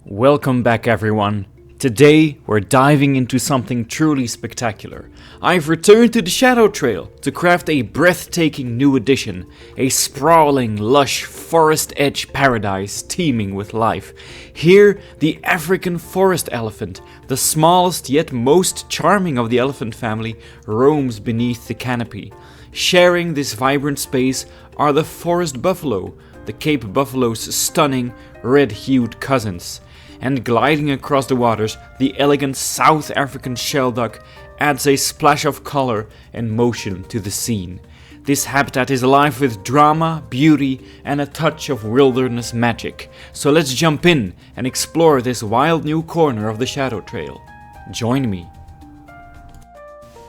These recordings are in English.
Welcome back everyone. Today we're diving into something truly spectacular. I've returned to the Shadow Trail to craft a breathtaking new addition, a sprawling, lush, forest edge paradise teeming with life. Here, the African forest elephant, the smallest yet most charming of the elephant family, roams beneath the canopy. Sharing this vibrant space are the forest buffalo, the Cape buffalo's stunning, red-hued cousins. And gliding across the waters, the elegant South African shelduck adds a splash of color and motion to the scene. This habitat is alive with drama, beauty, and a touch of wilderness magic. So let's jump in and explore this wild new corner of the Shadow Trail. Join me.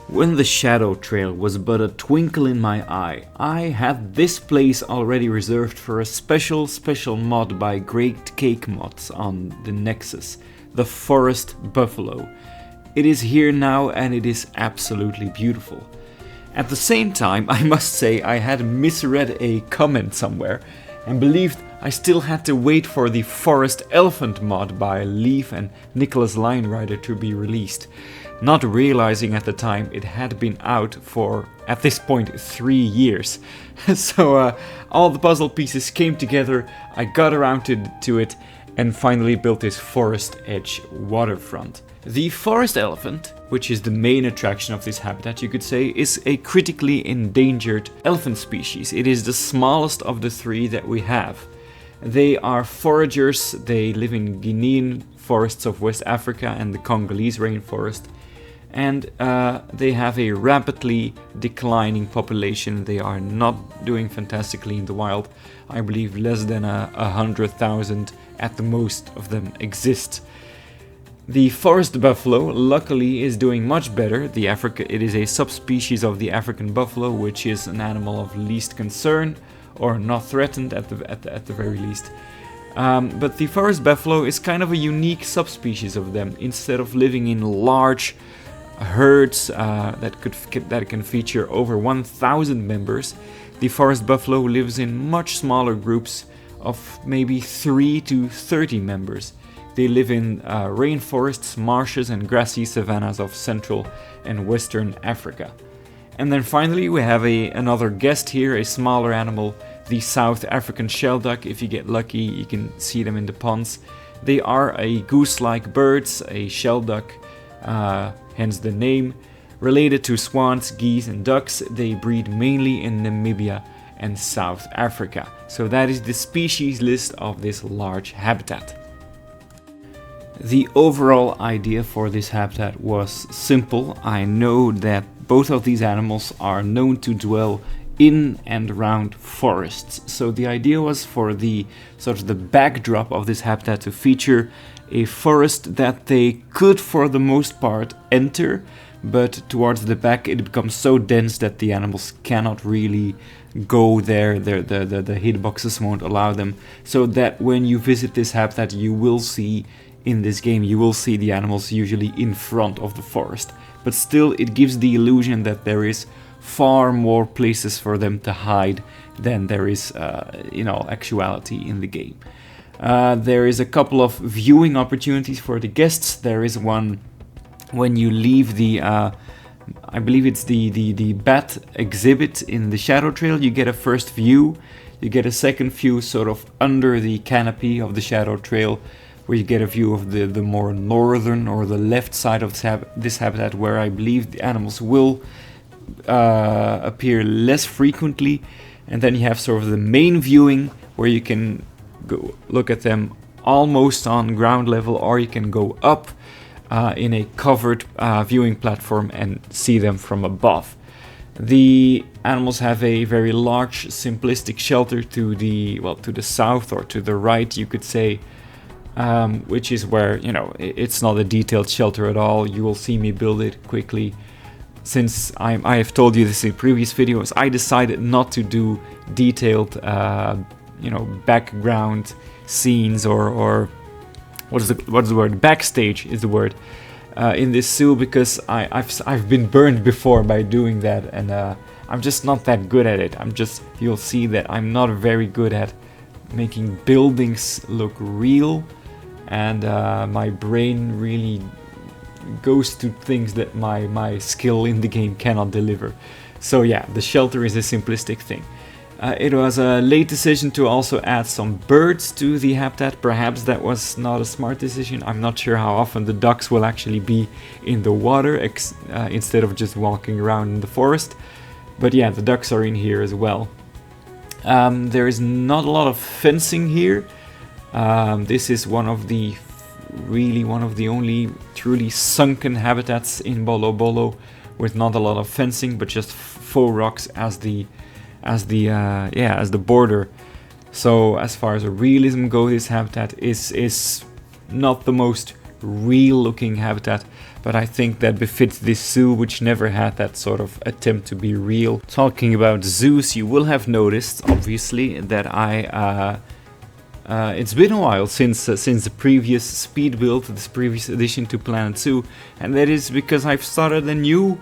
When the Shadow Trail was but a twinkle in my eye, I had this place already reserved for a special mod by Great Cake Mods on the Nexus, the Forest Buffalo. It is here now and it is absolutely beautiful. At the same time, I must say I had misread a comment somewhere and believed I still had to wait for the Forest Elephant mod by Leaf and Nicholas Lionrider to be released. Not realizing at the time it had been out for, at this point, 3 years. So all the puzzle pieces came together, I got around to it, and finally built this forest edge waterfront. The forest elephant, which is the main attraction of this habitat, you could say, is a critically endangered elephant species. It is the smallest of the three that we have. They are foragers, they live in Guinean forests of West Africa and the Congolese rainforest. And they have a rapidly declining population. They are not doing fantastically in the wild. I believe less than 100,000 at the most of them exist. The forest buffalo, luckily, is doing much better. It is a subspecies of the African buffalo, which is an animal of least concern, or not threatened at the very least. But the forest buffalo is kind of a unique subspecies of them. Instead of living in large herds that can feature over 1,000 members, the forest buffalo lives in much smaller groups of maybe 3 to 30 members. They live in rainforests, marshes and grassy savannas of Central and Western Africa. And then finally we have another guest here, a smaller animal, the South African shelduck. If you get lucky, you can see them in the ponds. They are a goose-like birds, a shelduck, hence the name. Related to swans, geese and ducks, they breed mainly in Namibia and South Africa. So that is the species list of this large habitat. The overall idea for this habitat was simple. I know that both of these animals are known to dwell in and around forests. So the idea was for the backdrop of this habitat to feature a forest that they could for the most part enter, but towards the back it becomes so dense that the animals cannot really go there. The hitboxes won't allow them. So that when you visit this habitat, you will see in this game, you will see the animals usually in front of the forest. But still, it gives the illusion that there is far more places for them to hide than there is, actuality in the game. There is a couple of viewing opportunities for the guests. There is one when you leave the, I believe it's the bat exhibit in the Shadow Trail. You get a first view. You get a second view sort of under the canopy of the Shadow Trail, where you get a view of the more northern or the left side of this habitat, where I believe the animals will appear less frequently. And then you have sort of the main viewing, where you can go look at them almost on ground level, or you can go up in a covered viewing platform and see them from above. The animals have a very large, simplistic shelter to the south or to the right, you could say. Which is where, it's not a detailed shelter at all. You will see me build it quickly. Since I have told you this in previous videos, I decided not to do detailed, background scenes or what's the word? Backstage is the word in this zoo, because I've been burned before by doing that, and I'm just not that good at it. You'll see that I'm not very good at making buildings look real. and my brain really goes to things that my skill in the game cannot deliver. So yeah, the shelter is a simplistic thing. It was a late decision to also add some birds to the habitat. Perhaps that was not a smart decision. I'm not sure how often the ducks will actually be in the water instead of just walking around in the forest. But yeah, the ducks are in here as well. There is not a lot of fencing here. This is one of the only truly sunken habitats in Bollo Bollo, with not a lot of fencing, but just faux rocks as the border. So as far as realism goes, this habitat is not the most real looking habitat, but I think that befits this zoo, which never had that sort of attempt to be real. Talking about zoos, you will have noticed obviously that it's been a while since the previous speed build, this previous addition to Planet Zoo, and that is because I've started a new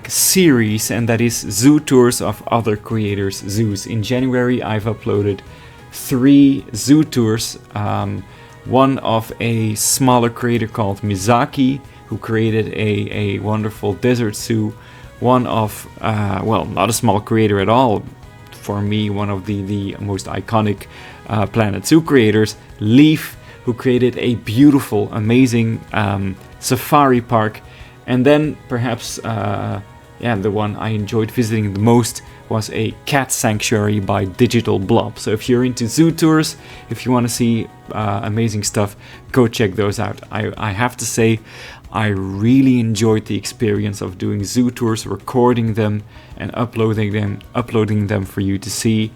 series, and that is zoo tours of other creators' zoos. In January I've uploaded 3 zoo tours, one of a smaller creator called Mizaki, who created a wonderful desert zoo, one of not a small creator at all, for me one of the most iconic Planet Zoo creators, Leaf, who created a beautiful, amazing safari park. And then perhaps the one I enjoyed visiting the most was a cat sanctuary by Digital Blob. So if you're into zoo tours, if you want to see amazing stuff, go check those out. I have to say, I really enjoyed the experience of doing zoo tours, recording them and uploading them for you to see.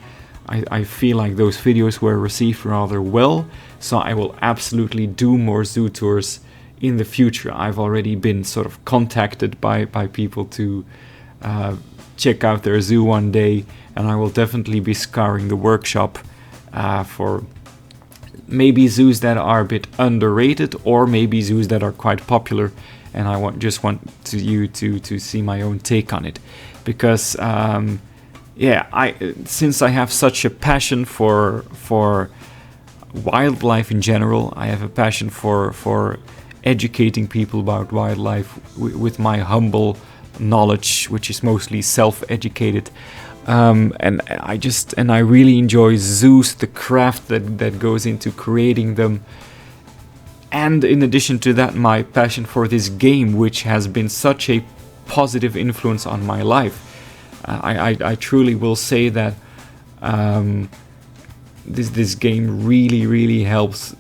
I feel like those videos were received rather well, so I will absolutely do more zoo tours in the future. I've already been sort of contacted by people to check out their zoo one day, and I will definitely be scouring the workshop for maybe zoos that are a bit underrated, or maybe zoos that are quite popular, and I just want you to see my own take on it, because since I have such a passion for wildlife in general, I have a passion for educating people about wildlife with my humble knowledge, which is mostly self-educated, and I really enjoy zoos, the craft that goes into creating them, and in addition to that, my passion for this game, which has been such a positive influence on my life. I truly will say that this game really helps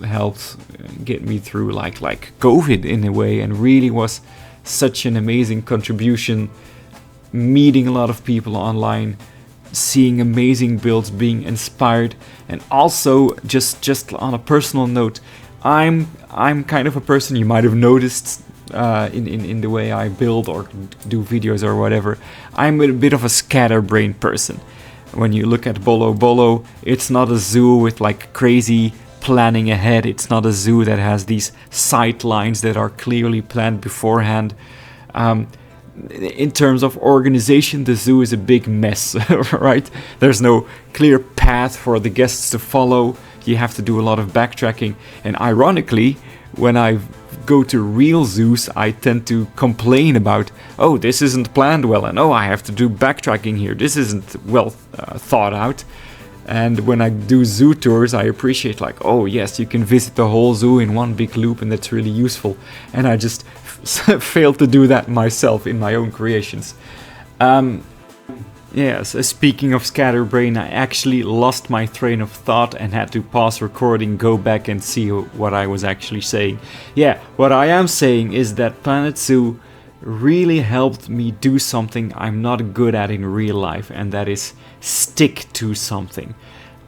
get me through like COVID in a way, and really was such an amazing contribution, meeting a lot of people online, seeing amazing builds, being inspired, and also just on a personal note, I'm kind of a person, you might have noticed in the way I build or do videos or whatever. I'm a bit of a scatterbrained person. When you look at Bollo Bollo, it's not a zoo with like crazy planning ahead. It's not a zoo that has these sight lines that are clearly planned beforehand. In terms of organization, the zoo is a big mess, right? There's no clear path for the guests to follow. You have to do a lot of backtracking. And ironically, when I go to real zoos, I tend to complain about, oh, this isn't planned well, and oh, I have to do backtracking here. This isn't well thought out. And when I do zoo tours, I appreciate like, oh yes, you can visit the whole zoo in one big loop, and that's really useful. And I just failed to do that myself in my own creations. Yes, speaking of scatterbrain, I actually lost my train of thought and had to pause recording, go back and see what I was actually saying. Yeah, what I am saying is that Planet Zoo really helped me do something I'm not good at in real life, and that is stick to something.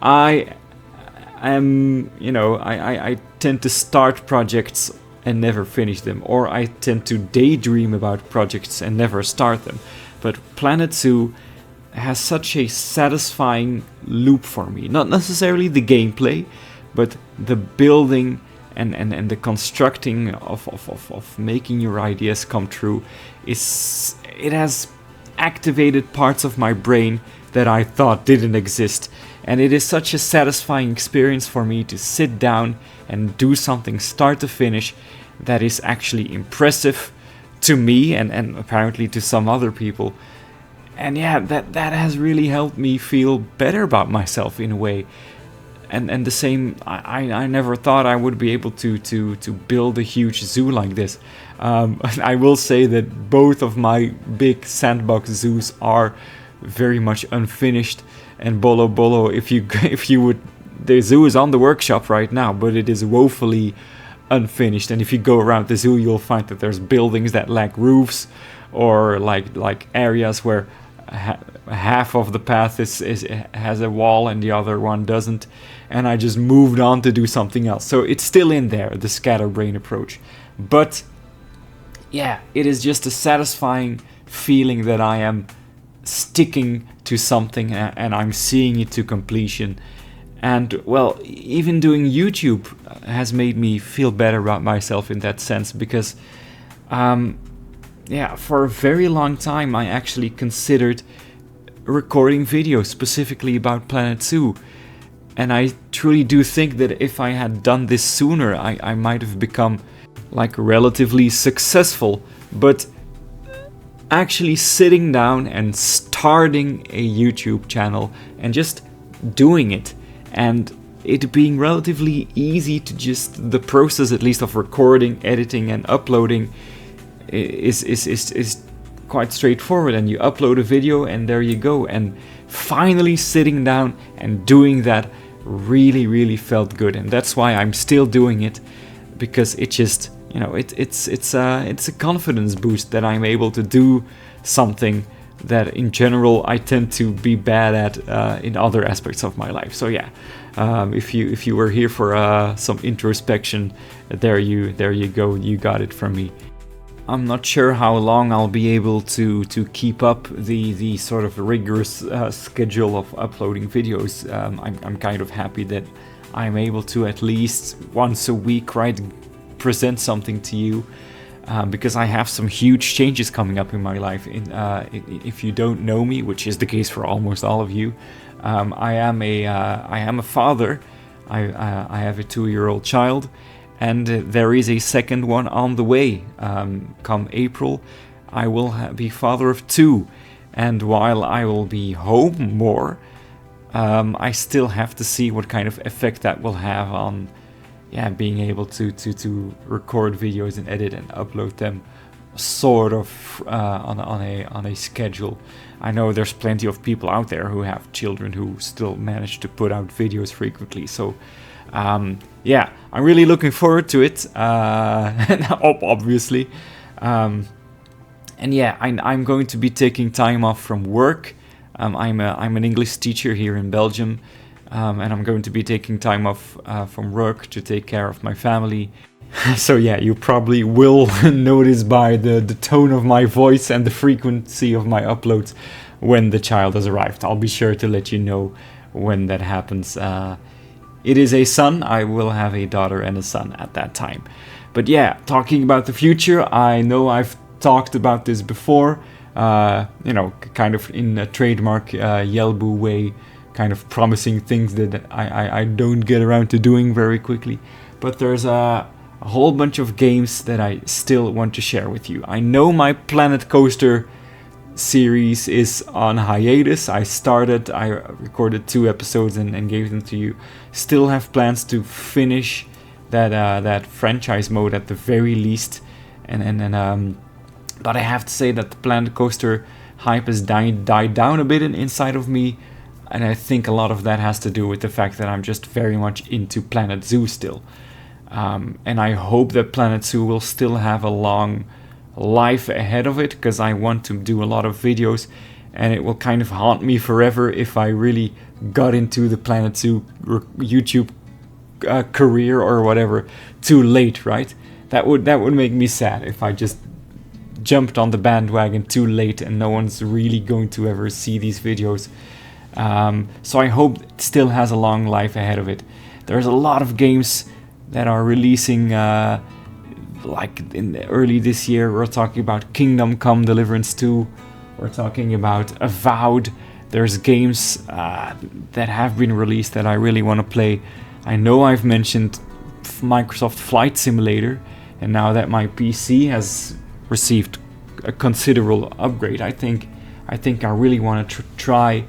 I tend to start projects and never finish them, or I tend to daydream about projects and never start them. But Planet Zoo has such a satisfying loop for me. Not necessarily the gameplay, but the building and the constructing of making your ideas come true. It has activated parts of my brain that I thought didn't exist. And it is such a satisfying experience for me to sit down and do something start to finish that is actually impressive to me and apparently to some other people. And yeah, that has really helped me feel better about myself in a way. And the same, I never thought I would be able to build a huge zoo like this. I will say that both of my big sandbox zoos are very much unfinished. And BOLLO, if you would, the zoo is on the workshop right now, but it is woefully unfinished. And if you go around the zoo, you'll find that there's buildings that lack roofs, or like areas where half of the path has a wall and the other one doesn't. And I just moved on to do something else. So it's still in there, the scatterbrain approach. But yeah, it is just a satisfying feeling that I am sticking to something and I'm seeing it to completion. And well, even doing YouTube has made me feel better about myself in that sense, because yeah, for a very long time I actually considered recording videos specifically about Planet Zoo. And I truly do think that if I had done this sooner, I might have become like relatively successful. But actually sitting down and starting a YouTube channel and just doing it, and it being relatively easy to just, the process at least of recording, editing and uploading is quite straightforward, and you upload a video and there you go. And finally sitting down and doing that really felt good, and that's why I'm still doing it, because it just, you know, it's a confidence boost that I'm able to do something that in general I tend to be bad at in other aspects of my life. So yeah, if you were here for some introspection, there you go, you got it from me. I'm not sure how long I'll be able to keep up the sort of rigorous schedule of uploading videos. I'm kind of happy that I'm able to at least once a week, right, present something to you, because I have some huge changes coming up in my life. If you don't know me, which is the case for almost all of you, I am a father. I have a 2-year-old child. And there is a second one on the way. Come April, I will be father of 2. And while I will be home more, I still have to see what kind of effect that will have on, yeah, being able to record videos and edit and upload them sort of on a schedule. I know there's plenty of people out there who have children who still manage to put out videos frequently. So yeah, I'm really looking forward to it, obviously. And yeah, I'm going to be taking time off from work. I'm an English teacher here in Belgium, and I'm going to be taking time off from work to take care of my family. So yeah, you probably will notice by the tone of my voice and the frequency of my uploads when the child has arrived. I'll be sure to let you know when that happens. It is a son. I will have a daughter and a son at that time. But yeah, talking about the future, I know I've talked about this before, you know, kind of in a trademark Yelbu way, kind of promising things that I don't get around to doing very quickly. But there's a whole bunch of games that I still want to share with you. I know my Planet Coaster series is on hiatus. I recorded 2 episodes and gave them to you. Still have plans to finish that franchise mode at the very least, and but I have to say that the Planet Coaster hype has died down a bit inside of me, and I think a lot of that has to do with the fact that I'm just very much into Planet Zoo still, and I hope that Planet Zoo will still have a long life ahead of it, because I want to do a lot of videos, and it will kind of haunt me forever if I really got into the Planet Zoo YouTube career or whatever too late, right? That would make me sad if I just jumped on the bandwagon too late and no one's really going to ever see these videos. So I hope it still has a long life ahead of it. There's a lot of games that are releasing like in early this year. We're talking about Kingdom Come Deliverance 2. We're talking about Avowed. There's games that have been released that I really want to play. I know I've mentioned Microsoft Flight Simulator, and now that my PC has received a considerable upgrade, I think I really want to try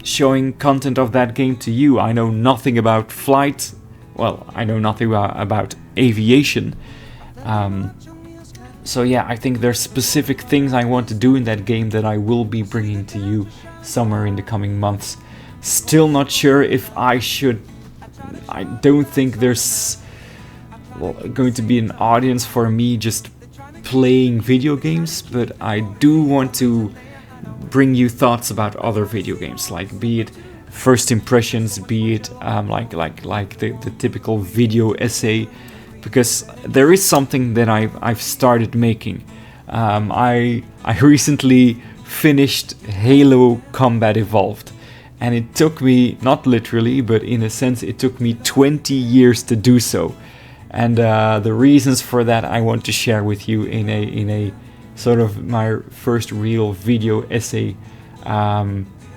showing content of that game to you. I know nothing about flight. Well, I know nothing about aviation. So yeah, I think there's specific things I want to do in that game that I will be bringing to you somewhere in the coming months. Still not sure if I should. I don't think there's going to be an audience for me just playing video games, but I do want to bring you thoughts about other video games, like be it first impressions, be it like the typical video essay, because there is something that I've started making. I recently finished Halo Combat Evolved, and it took me, not literally, but in a sense, it took me 20 years to do so. And the reasons for that I want to share with you in a sort of my first real video essay,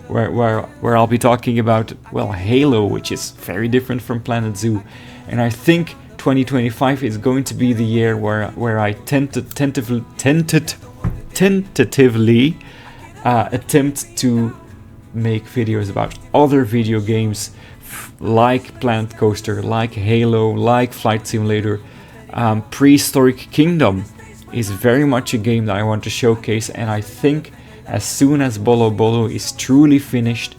where I'll be talking about, well, Halo, which is very different from Planet Zoo. And I think 2025 is going to be the year where I tentatively attempt to make videos about other video games like Planet Coaster, like Halo, like Flight Simulator. Prehistoric Kingdom is very much a game that I want to showcase, and I think as soon as Bollo Bollo is truly finished,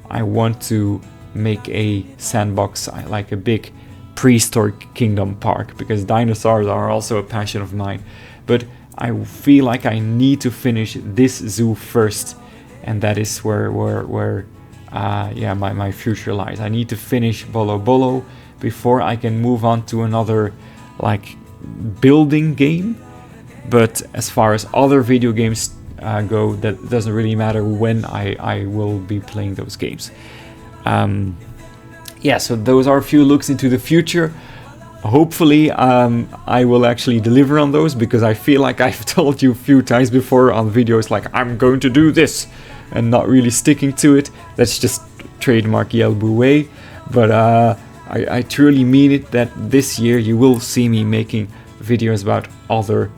I want to make a sandbox, like a big Prehistoric Kingdom park, because dinosaurs are also a passion of mine. But I feel like I need to finish this zoo first, and that is where my future lies. I need to finish Bollo Bollo before I can move on to another like building game. But as far as other video games go, that doesn't really matter when I will be playing those games. So those are a few looks into the future. Hopefully I will actually deliver on those, because I feel like I've told you a few times before on videos like I'm going to do this and not really sticking to it. That's just trademark Yelbu way. But I truly mean it, that this year you will see me making videos about other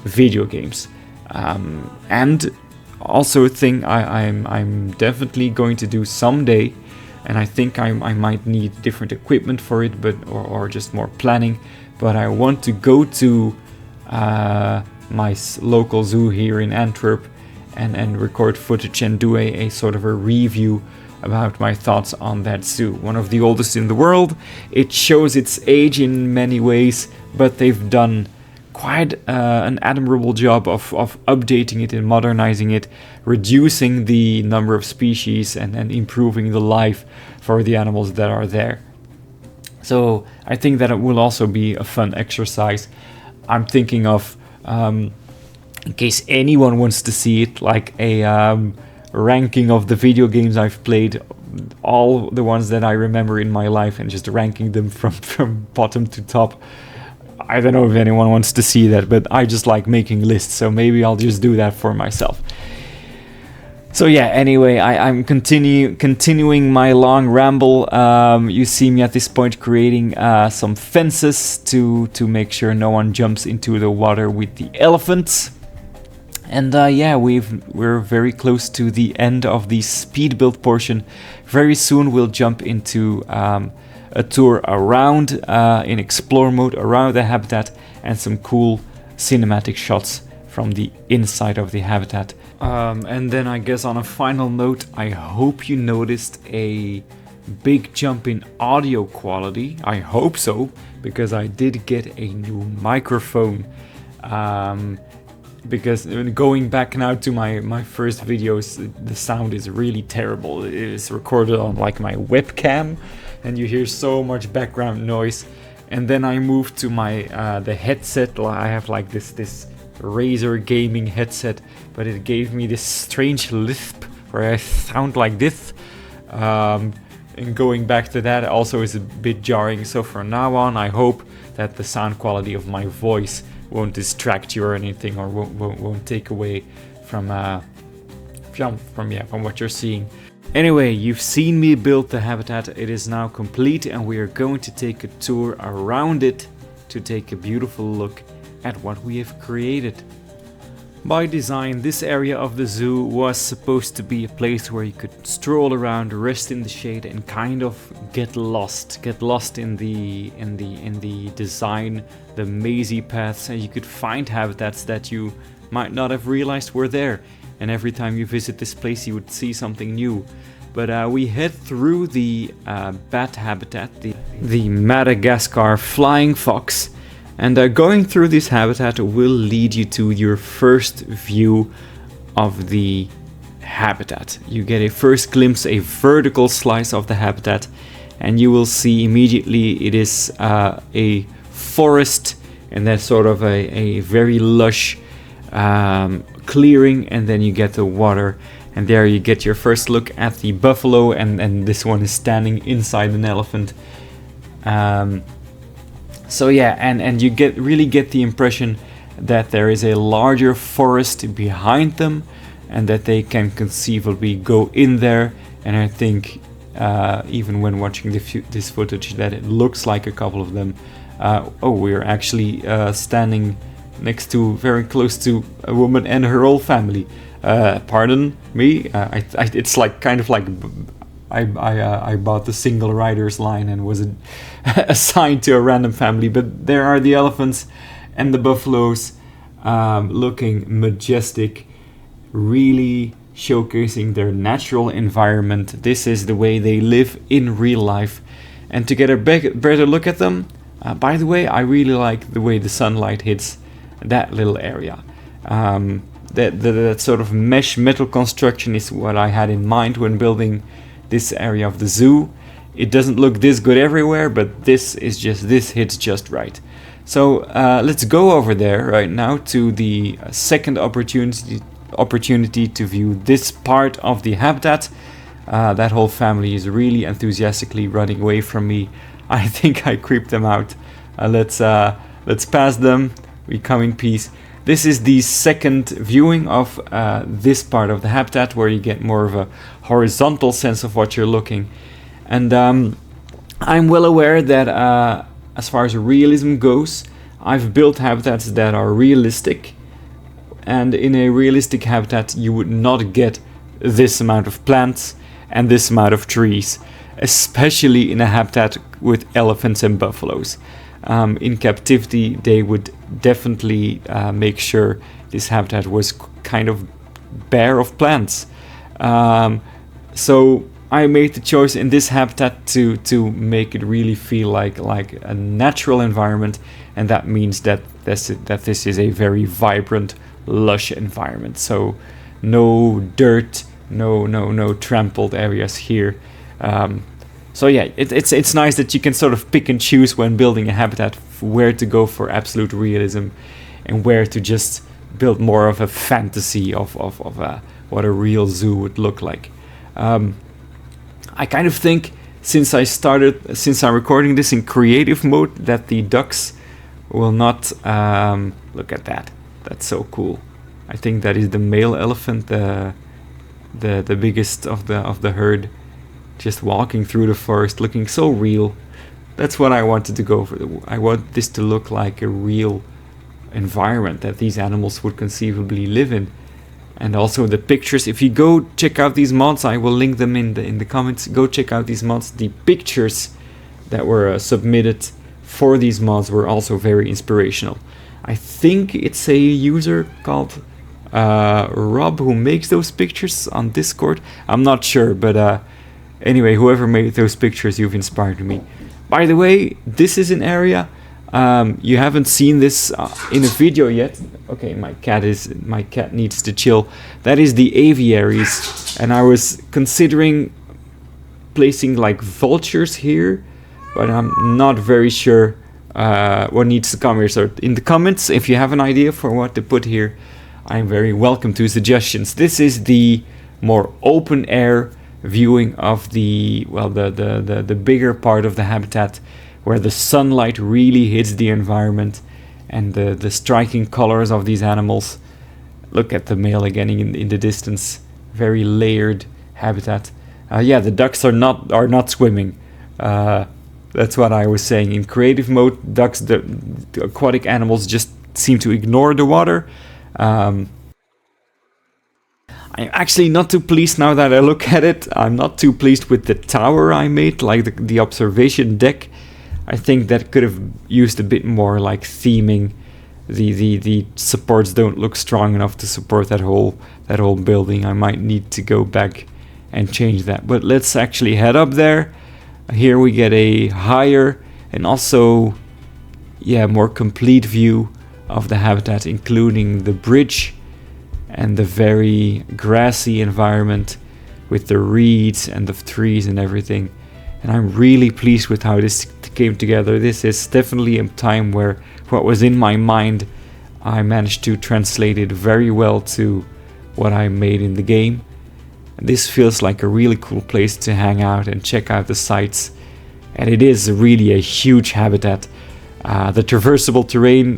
video games. And also a thing I'm definitely going to do someday, and I think I might need different equipment for it, or just more planning, but I want to go to my local zoo here in Antwerp and record footage and do a sort of a review about my thoughts on that zoo. One of the oldest in the world. It shows its age in many ways, but they've done quite an admirable job of updating it and modernizing it, reducing the number of species and improving the life for the animals that are there. So I think that it will also be a fun exercise. I'm thinking of, in case anyone wants to see it, like a ranking of the video games I've played, all the ones that I remember in my life, and just ranking them from bottom to top. I don't know if anyone wants to see that, but I just like making lists, so maybe I'll just do that for myself. So yeah, anyway, I'm continuing my long ramble. You see me at this point creating some fences to make sure no one jumps into the water with the elephants. And we're very close to the end of the speed build portion. Very soon we'll jump into a tour around in explore mode around the habitat, and some cool cinematic shots from the inside of the habitat. And then I guess on a final note, I hope you noticed a big jump in audio quality. I hope so, because I did get a new microphone. Because going back now to my first videos, the sound is really terrible. It is recorded on like my webcam, and you hear so much background noise. And then I moved to my the headset. I have like this Razer gaming headset, but it gave me this strange lisp where I sound like this. And going back to that also is a bit jarring. So from now on, I hope that the sound quality of my voice won't distract you or anything, or won't take away from from what you're seeing. Anyway, you've seen me build the habitat. It is now complete, and we are going to take a tour around it to take a beautiful look at what we have created. By design, this area of the zoo was supposed to be a place where you could stroll around, rest in the shade, and kind of get lost in the design, the mazy paths, and you could find habitats that you might not have realized were there. And every time you visit this place, you would see something new. But we head through the bat habitat, the Madagascar flying fox. And going through this habitat will lead you to your first view of the habitat. You get a first glimpse, a vertical slice of the habitat, and you will see immediately it is a forest, and that's sort of a very lush clearing, and then you get the water, and there you get your first look at the buffalo, and this one is standing inside an elephant. So yeah, and you really get the impression that there is a larger forest behind them, and that they can conceivably go in there. And I think even when watching this footage, that it looks like a couple of them. We're actually standing next to, very close to, a woman and her whole family. Pardon me. It's like kind of like I bought the single riders line and was assigned to a random family. But there are the elephants and the buffaloes, looking majestic, really showcasing their natural environment. This is the way they live in real life. And to get a better look at them, by the way, I really like the way the sunlight hits that little area. That sort of mesh metal construction is what I had in mind when building this area of the zoo. It doesn't look this good everywhere, but this hits just right. So let's go over there right now to the second opportunity to view this part of the habitat. That whole family is really enthusiastically running away from me. I think I creeped them out. Let's pass them. We come in peace. This is the second viewing of this part of the habitat, where you get more of a horizontal sense of what you're looking. And I'm well aware that as far as realism goes, I've built habitats that are realistic. And in a realistic habitat, you would not get this amount of plants and this amount of trees, especially in a habitat with elephants and buffaloes. In captivity, they would definitely make sure this habitat was kind of bare of plants. So I made the choice in this habitat to make it really feel like a natural environment, and that means that this is a very vibrant, lush environment. So no dirt, no trampled areas here. So yeah, it's nice that you can sort of pick and choose when building a habitat where to go for absolute realism and where to just build more of a fantasy of what a real zoo would look like. I kind of think since I'm recording this in creative mode, that the ducks will not look at that. That's so cool. I think that is the male elephant, the biggest of the herd, just walking through the forest, looking so real. That's what I wanted to go for. I want this to look like a real environment that these animals would conceivably live in. And also the pictures, if you go check out these mods, I will link them in the comments. Go check out these mods. The pictures that were submitted for these mods were also very inspirational. I think it's a user called Rob who makes those pictures on Discord. I'm not sure, but anyway, whoever made those pictures, you've inspired me. By the way, this is an area you haven't seen this in a video yet. Okay, my cat needs to chill. That is the aviaries, and I was considering placing like vultures here, but I'm not very sure what needs to come here. So in the comments, if you have an idea for what to put here, I'm very welcome to suggestions. This is the more open air viewing of the bigger part of the habitat, where the sunlight really hits the environment, and the striking colors of these animals. Look at the male again in the distance. very layered habitat. Yeah, the ducks are not swimming. That's what I was saying. In creative mode, ducks, the aquatic animals, just seem to ignore the water. I'm actually not too pleased now that I look at it. I'm not too pleased with the tower I made, like the observation deck. I think that could have used a bit more like theming. The supports don't look strong enough to support that whole building. I might need to go back and change that. But let's actually head up there. Here we get a higher and also, yeah, more complete view of the habitat, including the bridge and the very grassy environment with the reeds and the trees and everything. And I'm really pleased with how this came together. This is definitely a time where what was in my mind, I managed to translate it very well to what I made in the game. This feels like a really cool place to hang out and check out the sights. And it is really a huge habitat. The traversable terrain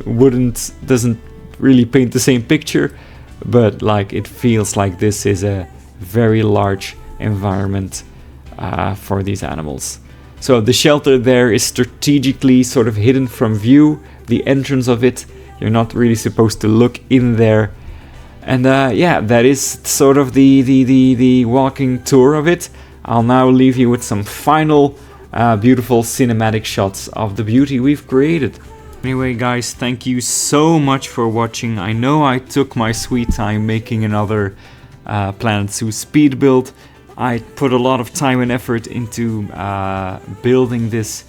doesn't really paint the same picture, but like it feels like this is a very large environment for these animals. So the shelter there is strategically sort of hidden from view. The entrance of it, you're not really supposed to look in there. And yeah, that is sort of the walking tour of it. I'll now leave you with some final beautiful cinematic shots of the beauty we've created. Anyway guys, thank you so much for watching. I know I took my sweet time making another Planet Zoo speed build. I put a lot of time and effort into building this.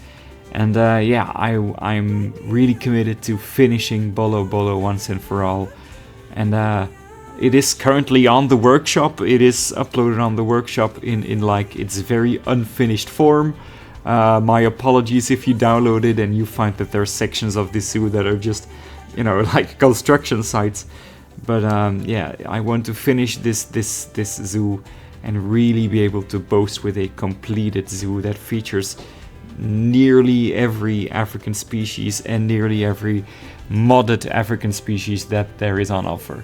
And yeah, I'm really committed to finishing Bollo once and for all. And it is currently on the workshop. It is uploaded on the workshop in like its very unfinished form. My apologies if you download it and you find that there are sections of this zoo that are just, you know, like construction sites. But yeah, I want to finish this zoo and really be able to boast with a completed zoo that features nearly every African species and nearly every modded African species that there is on offer.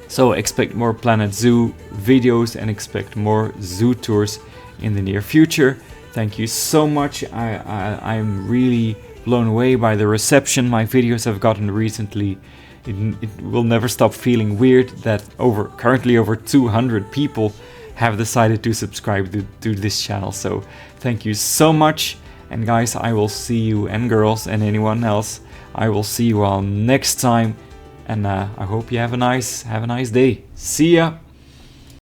So expect more Planet Zoo videos and expect more zoo tours in the near future. Thank you so much. I'm really blown away by the reception my videos have gotten recently. It will never stop feeling weird that currently over 200 people have decided to subscribe to this channel. So thank you so much. And guys, I will see you, and girls and anyone else, I will see you all next time. And I hope you have a nice day. See ya.